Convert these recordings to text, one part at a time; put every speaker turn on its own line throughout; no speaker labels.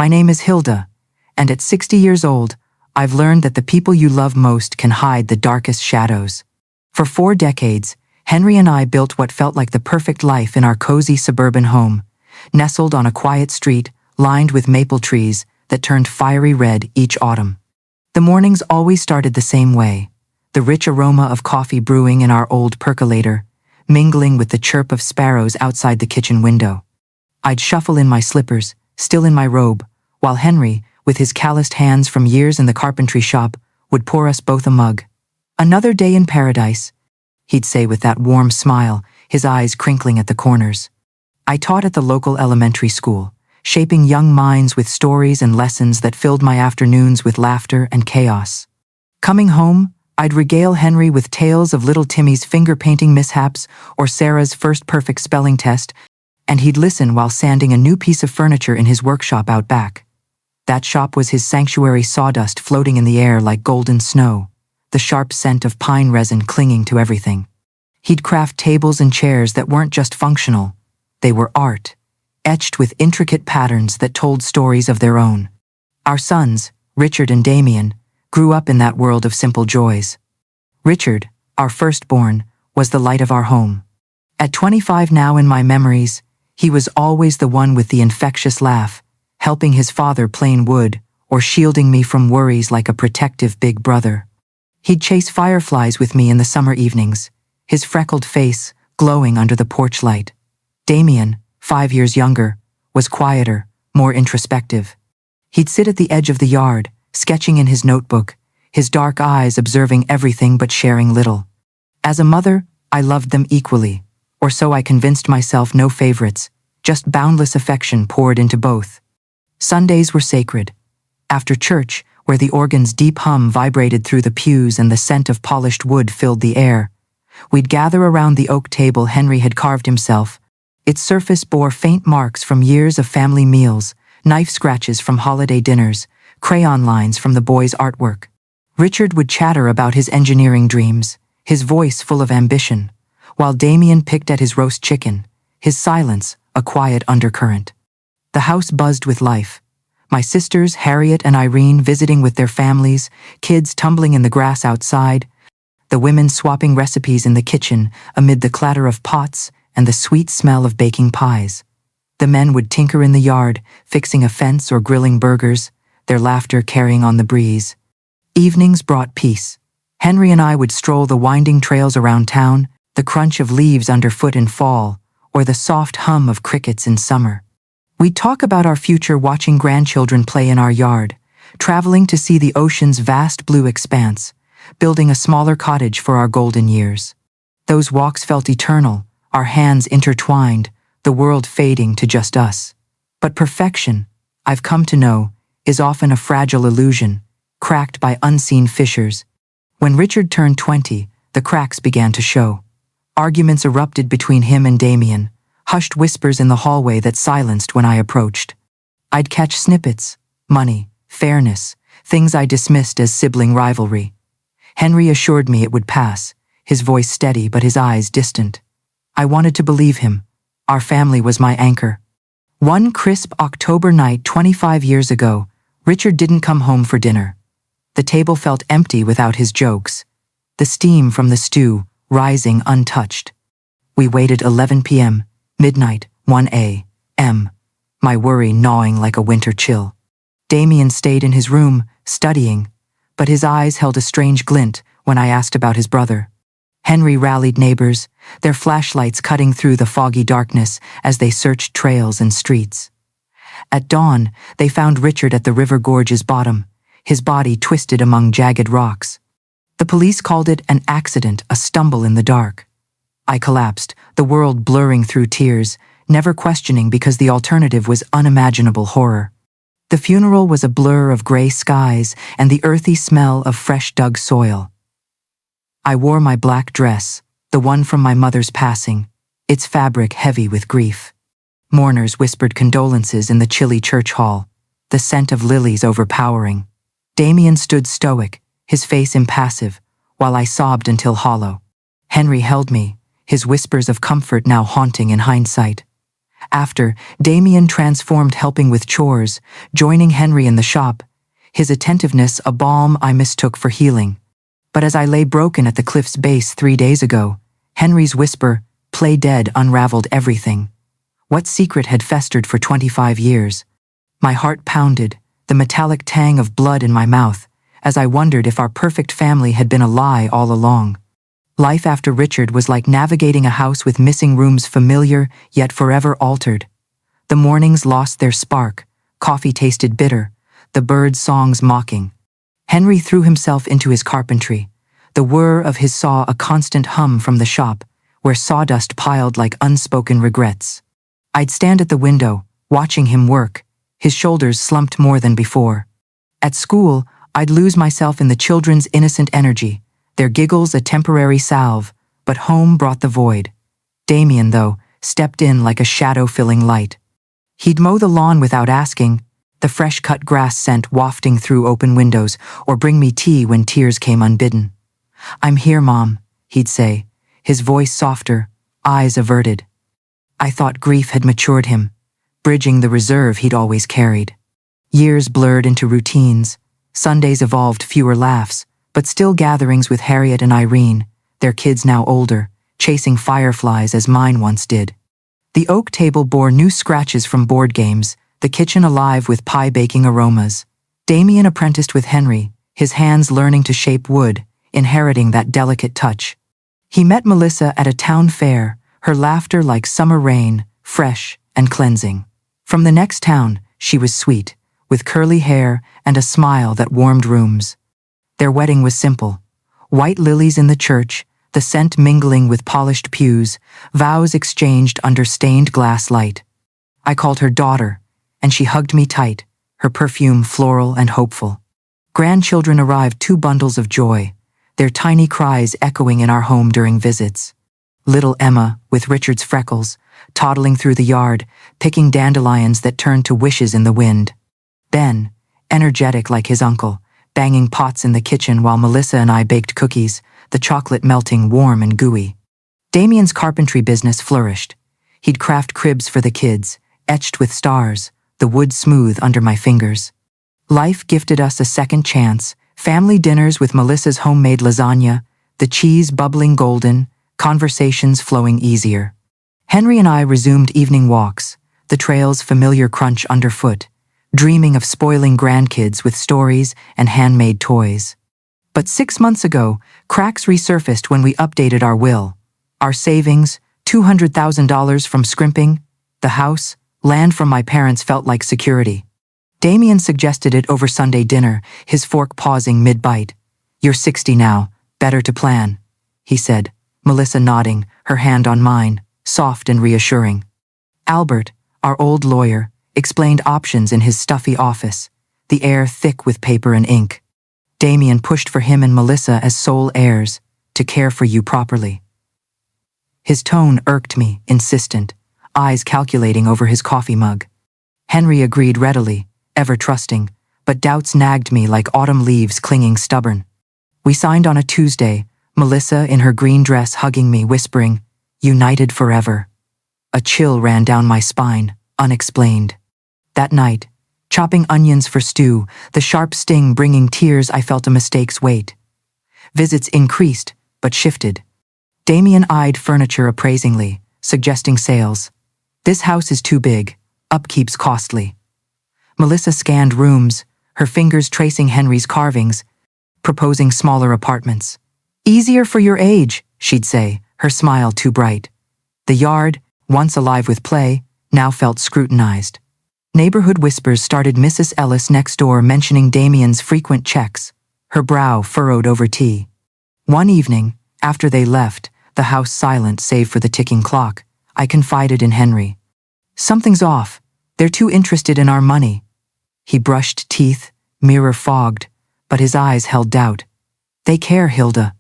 My name is Hilda, and at 60 years old, I've learned that the people you love most can hide the darkest shadows. For 4 decades, Henry and I built what felt like the perfect life in our cozy suburban home, nestled on a quiet street lined with maple trees that turned fiery red each autumn. The mornings always started the same way, the rich aroma of coffee brewing in our old percolator, mingling with the chirp of sparrows outside the kitchen window. I'd shuffle in my slippers, still in my robe, while Henry, with his calloused hands from years in the carpentry shop, would pour us both a mug. "Another day in paradise," he'd say with that warm smile, his eyes crinkling at the corners. I taught at the local elementary school, shaping young minds with stories and lessons that filled my afternoons with laughter and chaos. Coming home, I'd regale Henry with tales of little Timmy's finger-painting mishaps or Sarah's first perfect spelling test, and he'd listen while sanding a new piece of furniture in his workshop out back. That shop was his sanctuary, sawdust floating in the air like golden snow, the sharp scent of pine resin clinging to everything. He'd craft tables and chairs that weren't just functional, they were art, etched with intricate patterns that told stories of their own. Our sons, Richard and Damien, grew up in that world of simple joys. Richard, our firstborn, was the light of our home. At 25 now in my memories, he was always the one with the infectious laugh, helping his father plane wood or shielding me from worries like a protective big brother. He'd chase fireflies with me in the summer evenings, his freckled face glowing under the porch light. Damien, 5 years younger, was quieter, more introspective. He'd sit at the edge of the yard, sketching in his notebook, his dark eyes observing everything but sharing little. As a mother, I loved them equally, or so I convinced myself. No favorites, just boundless affection poured into both. Sundays were sacred. After church, where the organ's deep hum vibrated through the pews and the scent of polished wood filled the air, we'd gather around the oak table Henry had carved himself. Its surface bore faint marks from years of family meals, knife scratches from holiday dinners, crayon lines from the boys' artwork. Richard would chatter about his engineering dreams, his voice full of ambition, while Damien picked at his roast chicken, his silence a quiet undercurrent. The house buzzed with life. My sisters, Harriet and Irene, visiting with their families, kids tumbling in the grass outside, the women swapping recipes in the kitchen amid the clatter of pots and the sweet smell of baking pies. The men would tinker in the yard, fixing a fence or grilling burgers, their laughter carrying on the breeze. Evenings brought peace. Henry and I would stroll the winding trails around town, the crunch of leaves underfoot in fall, or the soft hum of crickets in summer. We'd talk about our future, watching grandchildren play in our yard, traveling to see the ocean's vast blue expanse, building a smaller cottage for our golden years. Those walks felt eternal, our hands intertwined, the world fading to just us. But perfection, I've come to know, is often a fragile illusion, cracked by unseen fissures. When Richard turned 20, the cracks began to show. Arguments erupted between him and Damien, hushed whispers in the hallway that silenced when I approached. I'd catch snippets: money, fairness, things I dismissed as sibling rivalry. Henry assured me it would pass, his voice steady but his eyes distant. I wanted to believe him. Our family was my anchor. One crisp October night 25 years ago, Richard didn't come home for dinner. The table felt empty without his jokes, the steam from the stew rising untouched. We waited 11 p.m., midnight, 1 a.m., my worry gnawing like a winter chill. Damien stayed in his room, studying, but his eyes held a strange glint when I asked about his brother. Henry rallied neighbors, their flashlights cutting through the foggy darkness as they searched trails and streets. At dawn, they found Richard at the river gorge's bottom, his body twisted among jagged rocks. The police called it an accident, a stumble in the dark. I collapsed, the world blurring through tears, never questioning because the alternative was unimaginable horror. The funeral was a blur of gray skies and the earthy smell of fresh dug soil. I wore my black dress, the one from my mother's passing, its fabric heavy with grief. Mourners whispered condolences in the chilly church hall, the scent of lilies overpowering. Damien stood stoic, his face impassive, while I sobbed until hollow. Henry held me, his whispers of comfort now haunting in hindsight. After, Damien transformed, helping with chores, joining Henry in the shop, his attentiveness a balm I mistook for healing. But as I lay broken at the cliff's base 3 days ago, Henry's whisper, "Play dead," unraveled everything. What secret had festered for 25 years? My heart pounded, the metallic tang of blood in my mouth, as I wondered if our perfect family had been a lie all along. Life after Richard was like navigating a house with missing rooms, familiar yet forever altered. The mornings lost their spark, coffee tasted bitter, the birds' songs mocking. Henry threw himself into his carpentry, the whir of his saw a constant hum from the shop, where sawdust piled like unspoken regrets. I'd stand at the window, watching him work, his shoulders slumped more than before. At school, I'd lose myself in the children's innocent energy, their giggles a temporary salve, but home brought the void. Damien, though, stepped in like a shadow-filling light. He'd mow the lawn without asking, the fresh-cut grass scent wafting through open windows, or bring me tea when tears came unbidden. "I'm here, Mom," he'd say, his voice softer, eyes averted. I thought grief had matured him, bridging the reserve he'd always carried. Years blurred into routines, Sundays evolved fewer laughs, but still gatherings with Harriet and Irene, their kids now older, chasing fireflies as mine once did. The oak table bore new scratches from board games, the kitchen alive with pie-baking aromas. Damien apprenticed with Henry, his hands learning to shape wood, inheriting that delicate touch. He met Melissa at a town fair, her laughter like summer rain, fresh and cleansing. From the next town, she was sweet, with curly hair and a smile that warmed rooms. Their wedding was simple. White lilies in the church, the scent mingling with polished pews, vows exchanged under stained glass light. I called her daughter, and she hugged me tight, her perfume floral and hopeful. Grandchildren arrived, 2 bundles of joy, their tiny cries echoing in our home during visits. Little Emma, with Richard's freckles, toddling through the yard, picking dandelions that turned to wishes in the wind. Ben, energetic like his uncle, banging pots in the kitchen while Melissa and I baked cookies, the chocolate melting warm and gooey. Damien's carpentry business flourished. He'd craft cribs for the kids, etched with stars, the wood smooth under my fingers. Life gifted us a second chance, family dinners with Melissa's homemade lasagna, the cheese bubbling golden, conversations flowing easier. Henry and I resumed evening walks, the trail's familiar crunch underfoot, dreaming of spoiling grandkids with stories and handmade toys. But 6 months ago, cracks resurfaced when we updated our will. Our savings, $200,000 from scrimping, the house, land from my parents felt like security. Damien suggested it over Sunday dinner, his fork pausing mid-bite. "You're 60 now, better to plan," he said, Melissa nodding, her hand on mine, soft and reassuring. Albert, our old lawyer, explained options in his stuffy office, the air thick with paper and ink. Damien pushed for him and Melissa as sole heirs, to care for you properly. His tone irked me, insistent, eyes calculating over his coffee mug. Henry agreed readily, ever trusting, but doubts nagged me like autumn leaves clinging stubborn. We signed on a Tuesday, Melissa in her green dress hugging me, whispering, "United forever." A chill ran down my spine, unexplained. That night, chopping onions for stew, the sharp sting bringing tears, I felt a mistake's weight. Visits increased, but shifted. Damien eyed furniture appraisingly, suggesting sales. "This house is too big, upkeep's costly." Melissa scanned rooms, her fingers tracing Henry's carvings, proposing smaller apartments. "Easier for your age," she'd say, her smile too bright. The yard, once alive with play, now felt scrutinized. Neighborhood whispers started, Mrs. Ellis next door mentioning Damien's frequent checks, her brow furrowed over tea. One evening, after they left, the house silent save for the ticking clock, I confided in Henry. "Something's off. They're too interested in our money." He brushed teeth, mirror fogged, but his eyes held doubt. "They care, Hilda."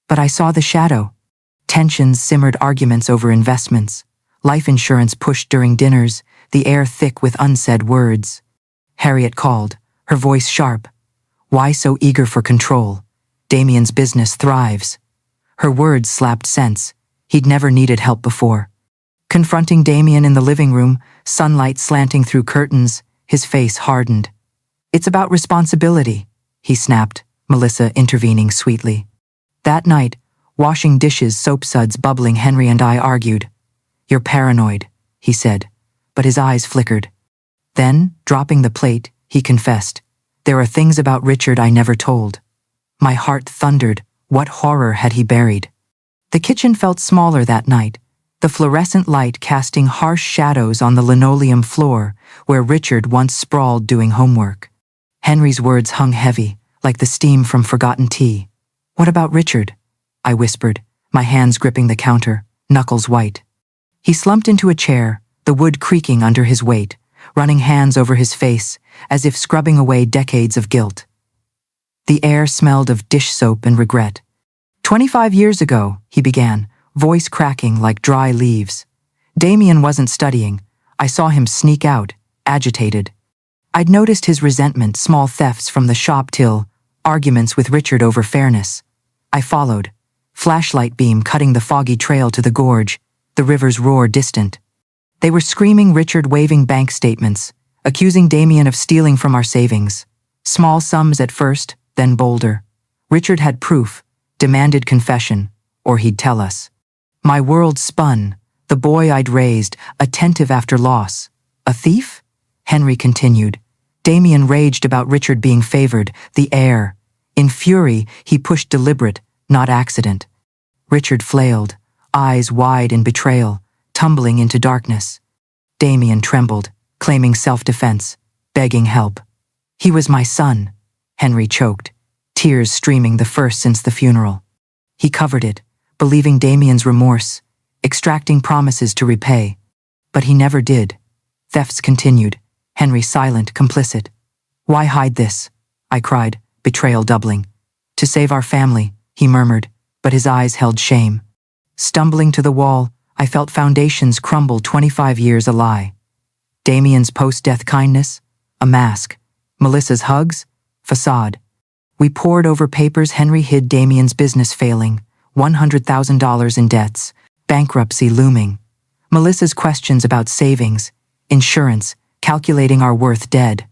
But I saw the shadow. Tensions simmered, arguments over investments, life insurance pushed during dinners, the air thick with unsaid words. Harriet called, her voice sharp. "Why so eager for control? Damien's business thrives." Her words slapped sense. He'd never needed help before. Confronting Damien in the living room, sunlight slanting through curtains, his face hardened. "It's about responsibility," he snapped, Melissa intervening sweetly. That night, washing dishes, soap suds bubbling, Henry and I argued. "You're paranoid," he said, but his eyes flickered. Then, dropping the plate, he confessed, "There are things about Richard I never told." My heart thundered. What horror had he buried? The kitchen felt smaller that night, the fluorescent light casting harsh shadows on the linoleum floor where Richard once sprawled doing homework. Henry's words hung heavy, like the steam from forgotten tea. "What about Richard?" I whispered, my hands gripping the counter, knuckles white. He slumped into a chair, the wood creaking under his weight, running hands over his face, as if scrubbing away decades of guilt. The air smelled of dish soap and regret. 25 years ago, he began, voice cracking like dry leaves. Damien wasn't studying. I saw him sneak out, agitated. I'd noticed his resentment, small thefts from the shop till arguments with Richard over fairness. I followed, flashlight beam cutting the foggy trail to the gorge, the river's roar distant. They were screaming, Richard waving bank statements, accusing Damien of stealing from our savings. Small sums at first, then bolder. Richard had proof, demanded confession, or he'd tell us. My world spun, the boy I'd raised, attentive after loss. A thief? Henry continued. Damien raged about Richard being favored, the heir. In fury, he pushed deliberate, not accident. Richard flailed, eyes wide in betrayal, tumbling into darkness. Damien trembled, claiming self-defense, begging help. He was my son, Henry choked, tears streaming, the first since the funeral. He covered it, believing Damien's remorse, extracting promises to repay. But he never did. Thefts continued, Henry silent, complicit. Why hide this? I cried, betrayal doubling. To save our family, he murmured, but his eyes held shame. Stumbling to the wall, I felt foundations crumble, 25 years a lie. Damien's post-death kindness? A mask. Melissa's hugs? Facade. We pored over papers. Henry hid Damien's business failing, $100,000 in debts, bankruptcy looming. Melissa's questions about savings, insurance, calculating our worth dead.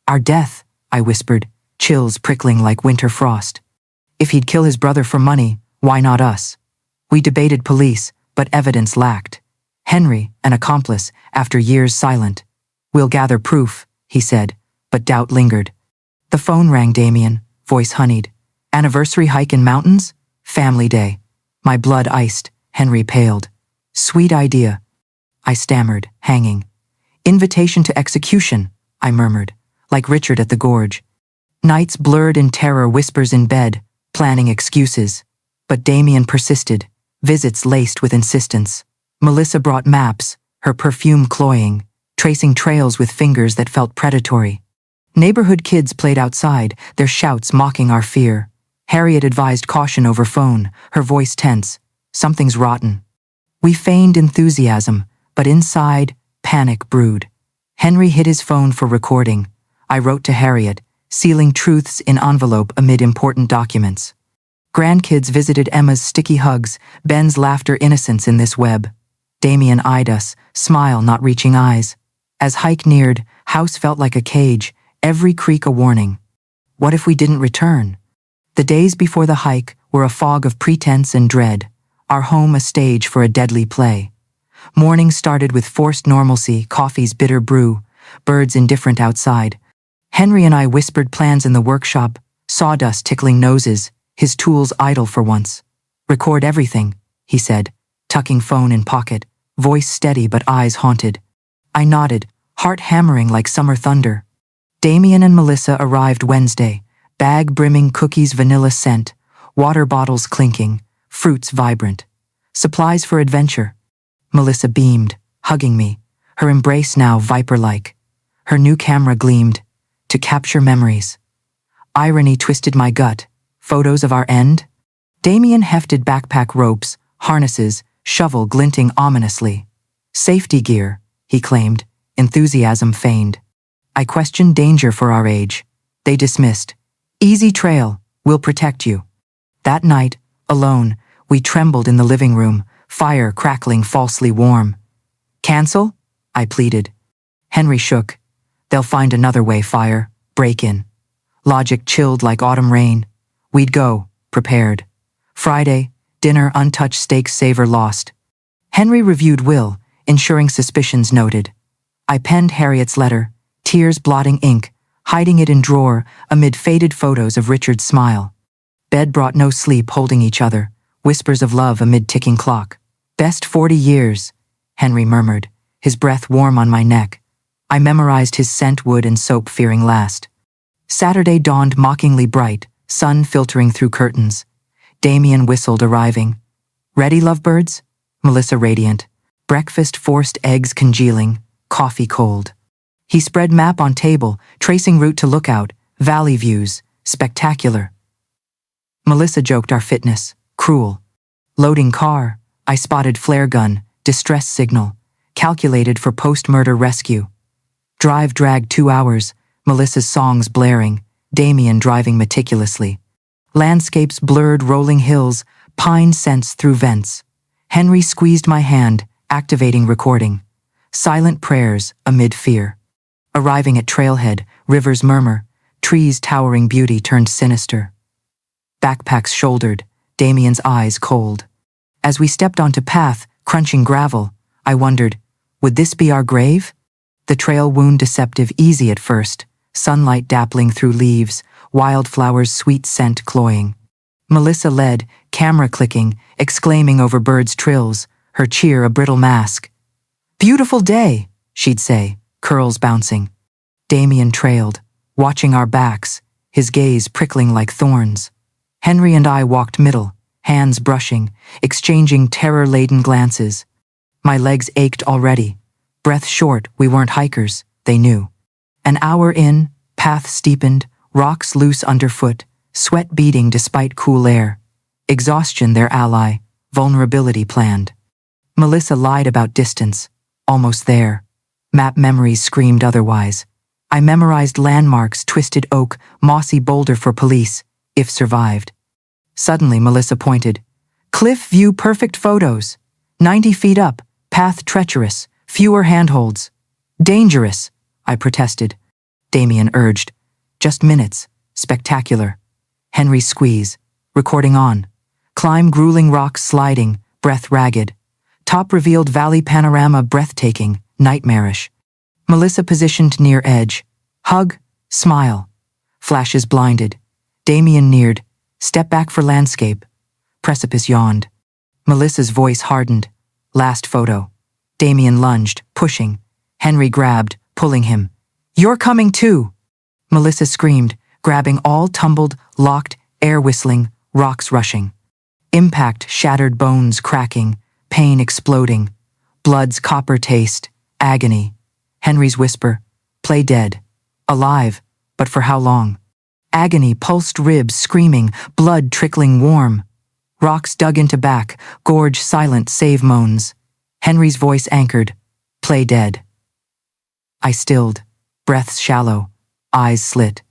Our death, I whispered, chills prickling like winter frost. If he'd kill his brother for money, why not us? We debated police, but evidence lacked. Henry, an accomplice, after years silent. We'll gather proof, he said, but doubt lingered. The phone rang. Damien, voice honeyed. Anniversary hike in mountains? Family day. My blood iced, Henry paled. Sweet idea. I stammered, hanging. Invitation to execution, I murmured, like Richard at the gorge. Nights blurred in terror, whispers in bed, planning excuses. But Damien persisted, visits laced with insistence. Melissa brought maps, her perfume cloying, tracing trails with fingers that felt predatory. Neighborhood kids played outside, their shouts mocking our fear. Harriet advised caution over phone, her voice tense. Something's rotten. We feigned enthusiasm, but inside, panic brewed. Henry hid his phone for recording. I wrote to Harriet, sealing truths in envelope amid important documents. Grandkids visited, Emma's sticky hugs, Ben's laughter, innocence in this web. Damien eyed us, smile not reaching eyes. As hike neared, house felt like a cage, every creak a warning. What if we didn't return? The days before the hike were a fog of pretense and dread, our home a stage for a deadly play. Morning started with forced normalcy, coffee's bitter brew, birds indifferent outside. Henry and I whispered plans in the workshop, sawdust tickling noses, his tools idle for once. Record everything, he said, tucking phone in pocket, voice steady but eyes haunted. I nodded, heart hammering like summer thunder. Damien and Melissa arrived Wednesday, bag brimming, cookies vanilla scent, water bottles clinking, fruits vibrant. Supplies for adventure. Melissa beamed, hugging me, her embrace now viper-like. Her new camera gleamed, to capture memories. Irony twisted my gut. Photos of our end? Damien hefted backpack ropes, harnesses, shovel glinting ominously. Safety gear, he claimed, enthusiasm feigned. I questioned danger for our age. They dismissed. Easy trail, we'll protect you. That night, alone, we trembled in the living room, fire crackling falsely warm. Cancel? I pleaded. Henry shook. They'll find another way, fire, break in. Logic chilled like autumn rain. We'd go, prepared. Friday, dinner, untouched steak savor lost. Henry reviewed will, ensuring suspicions noted. I penned Harriet's letter, tears blotting ink, hiding it in drawer amid faded photos of Richard's smile. Bed brought no sleep, holding each other, whispers of love amid ticking clock. Best 40 years, Henry murmured, his breath warm on my neck. I memorized his scent, wood and soap, fearing last. Saturday dawned mockingly bright, sun filtering through curtains. Damien whistled, arriving. Ready, lovebirds? Melissa radiant. Breakfast, forced eggs congealing, coffee cold. He spread map on table, tracing route to lookout, valley views, spectacular. Melissa joked our fitness, cruel. Loading car, I spotted flare gun, distress signal, calculated for post-murder rescue. Drive dragged 2 hours, Melissa's songs blaring, Damien driving meticulously. Landscapes blurred, rolling hills, pine scents through vents. Henry squeezed my hand, activating recording. Silent prayers amid fear. Arriving at trailhead, rivers murmur, trees towering beauty turned sinister. Backpacks shouldered, Damien's eyes cold. As we stepped onto path, crunching gravel, I wondered, would this be our grave? The trail wound deceptive, easy at first, sunlight dappling through leaves, wildflowers' sweet scent cloying. Melissa led, camera clicking, exclaiming over birds' trills, her cheer a brittle mask. Beautiful day, she'd say, curls bouncing. Damien trailed, watching our backs, his gaze prickling like thorns. Henry and I walked middle, hands brushing, exchanging terror-laden glances. My legs ached already. Breath short, we weren't hikers, they knew. An hour in, path steepened, rocks loose underfoot, sweat beading despite cool air. Exhaustion their ally, vulnerability planned. Melissa lied about distance, almost there. Map memories screamed otherwise. I memorized landmarks, twisted oak, mossy boulder for police, if survived. Suddenly Melissa pointed. Cliff view, perfect photos. 90 feet up, path treacherous, fewer handholds. Dangerous, I protested. Damien urged. Just minutes, spectacular. Henry squeeze, recording on. Climb grueling rocks sliding, breath ragged. Top revealed valley panorama breathtaking, nightmarish. Melissa positioned near edge. Hug, smile. Flashes blinded. Damien neared. Step back for landscape. Precipice yawned. Melissa's voice hardened. Last photo. Damien lunged, pushing. Henry grabbed, pulling him. You're coming too! Melissa screamed, grabbing all tumbled, locked, air whistling, rocks rushing. Impact shattered bones cracking, pain exploding. Blood's copper taste, agony. Henry's whisper, play dead. Alive, but for how long? Agony pulsed ribs screaming, blood trickling warm. Rocks dug into back, gorge silent save moans. Henry's voice anchored, play dead. I stilled, breaths shallow, eyes slit.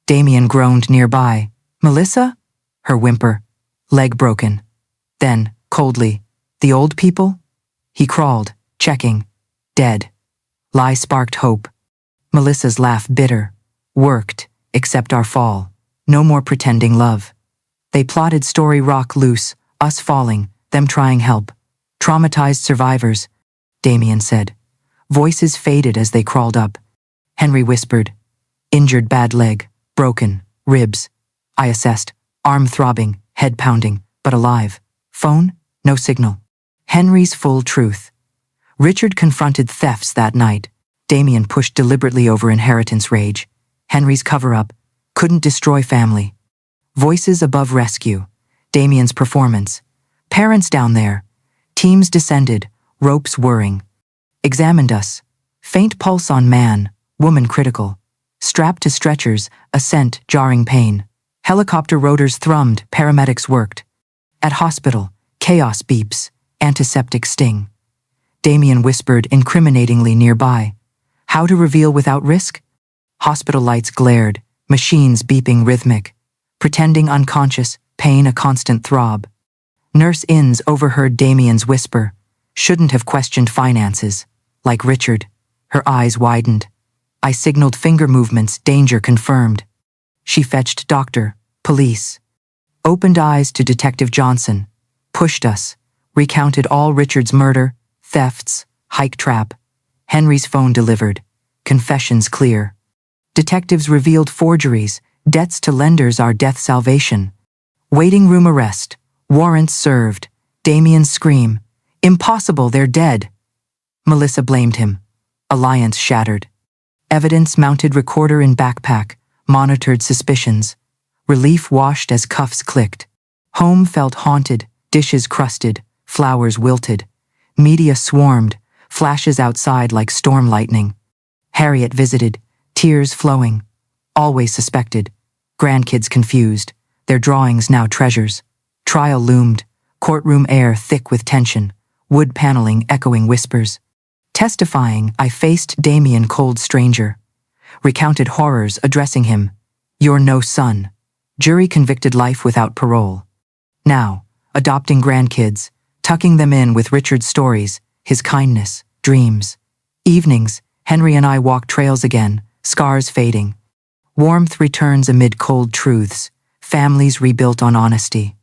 Damien groaned nearby. Melissa? Her whimper, leg broken. Then, coldly, the old people? He crawled, checking, dead. Lie sparked hope. Melissa's laugh bitter, worked, except our fall. No more pretending love. They plotted story rock loose, us falling, them trying help. Traumatized survivors, Damien said. Voices faded as they crawled up. Henry whispered, injured bad leg, broken, ribs. I assessed, arm throbbing, head pounding, but alive. Phone? No signal. Henry's full truth. Richard confronted thefts that night. Damien pushed deliberately over inheritance rage. Henry's cover-up, couldn't destroy family. Voices above rescue. Damien's performance. Parents down there. Teams descended, ropes whirring. Examined us. Faint pulse on man, woman critical. Strapped to stretchers, ascent, jarring pain. Helicopter rotors thrummed, paramedics worked. At hospital, chaos beeps, antiseptic sting. Damien whispered incriminatingly nearby. How to reveal without risk? Hospital lights glared, machines beeping rhythmic. Pretending unconscious, pain a constant throb. Nurse Inns overheard Damien's whisper. Shouldn't have questioned finances. Like Richard. Her eyes widened. I signaled finger movements, danger confirmed. She fetched doctor, police. Opened eyes to Detective Johnson. Pushed us. Recounted all Richard's murder, thefts, hike trap. Henry's phone delivered. Confessions clear. Detectives revealed forgeries, debts to lenders are death salvation. Waiting room arrest. Warrants served. Damien's scream. Impossible, they're dead. Melissa blamed him. Alliance shattered. Evidence mounted recorder in backpack, monitored suspicions. Relief washed as cuffs clicked. Home felt haunted, dishes crusted, flowers wilted. Media swarmed, flashes outside like storm lightning. Harriet visited, tears flowing. Always suspected. Grandkids confused, their drawings now treasures. Trial loomed, courtroom air thick with tension, wood paneling echoing whispers. Testifying, I faced Damien, cold stranger. Recounted horrors addressing him. You're no son. Jury convicted life without parole. Now, adopting grandkids, tucking them in with Richard's stories, his kindness, dreams. Evenings, Henry and I walk trails again, scars fading. Warmth returns amid cold truths, families rebuilt on honesty.